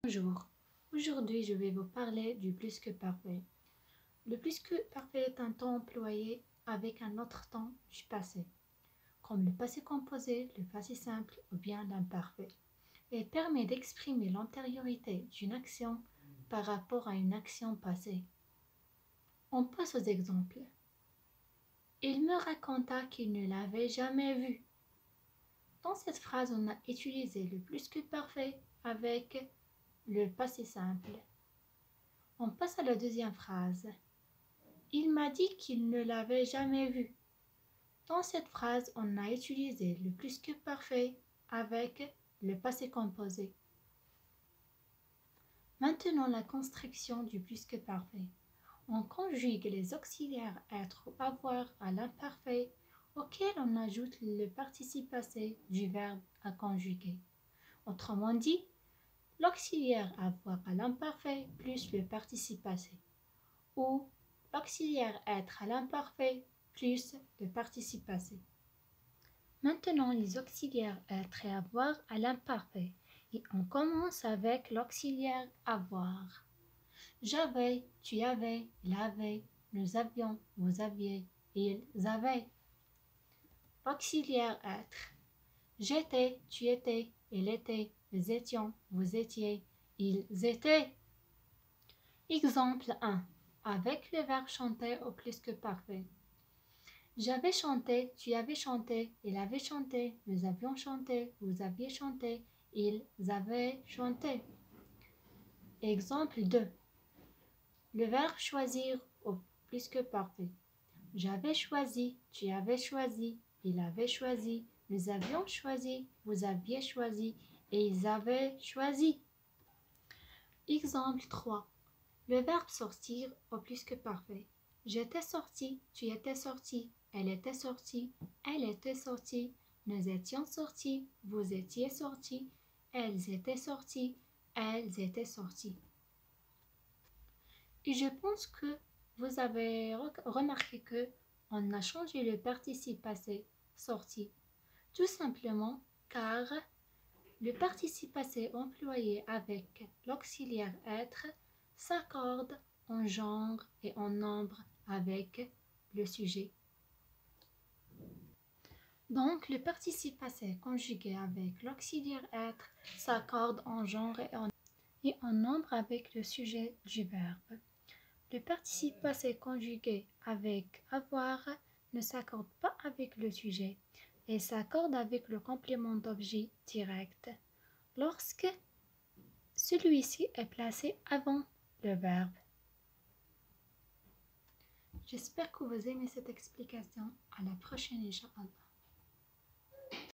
Bonjour, aujourd'hui je vais vous parler du plus que parfait. Le plus que parfait est un temps employé avec un autre temps du passé, comme le passé composé, le passé simple ou bien l'imparfait. Il permet d'exprimer l'antériorité d'une action par rapport à une action passée. On passe aux exemples. Il me raconta qu'il ne l'avait jamais vu. Dans cette phrase, on a utilisé le plus que parfait avec le passé simple. On passe à la deuxième phrase. Il m'a dit qu'il ne l'avait jamais vu. Dans cette phrase, on a utilisé le plus que parfait avec le passé composé. Maintenant, la construction du plus que parfait. On conjugue les auxiliaires être ou avoir à l'imparfait auquel on ajoute le participe passé du verbe à conjuguer. Autrement dit, l'auxiliaire avoir à l'imparfait plus le participe passé, ou l'auxiliaire être à l'imparfait plus le participe passé. Maintenant, les auxiliaires être et avoir à l'imparfait. Et on commence avec l'auxiliaire avoir. J'avais, tu avais, il avait, nous avions, vous aviez, ils avaient. Auxiliaire être. J'étais, tu étais, il était, nous étions, vous étiez, ils étaient. Exemple 1. Avec le verbe chanter au plus que parfait. J'avais chanté, tu avais chanté, il avait chanté, nous avions chanté, vous aviez chanté, ils avaient chanté. Exemple 2. Le verbe choisir au plus que parfait. J'avais choisi, tu avais choisi, il avait choisi, nous avions choisi, vous aviez choisi et ils avaient choisi. Exemple 3. Le verbe sortir au plus que parfait. J'étais sorti, tu étais sorti, elle était sortie, elle était sortie, nous étions sortis, vous étiez sortis, elles étaient sorties, elles étaient sorties. Et je pense que vous avez remarqué que on a changé le participe passé sorti, tout simplement car le participe passé employé avec l'auxiliaire être s'accorde en genre et en nombre avec le sujet. Donc, le participe passé conjugué avec l'auxiliaire être s'accorde en genre et en nombre avec le sujet du verbe. Le participe passé conjugué avec avoir ne s'accorde pas avec le sujet et s'accorde avec le complément d'objet direct lorsque celui-ci est placé avant le verbe. J'espère que vous aimez cette explication. À la prochaine, Inch'Allah.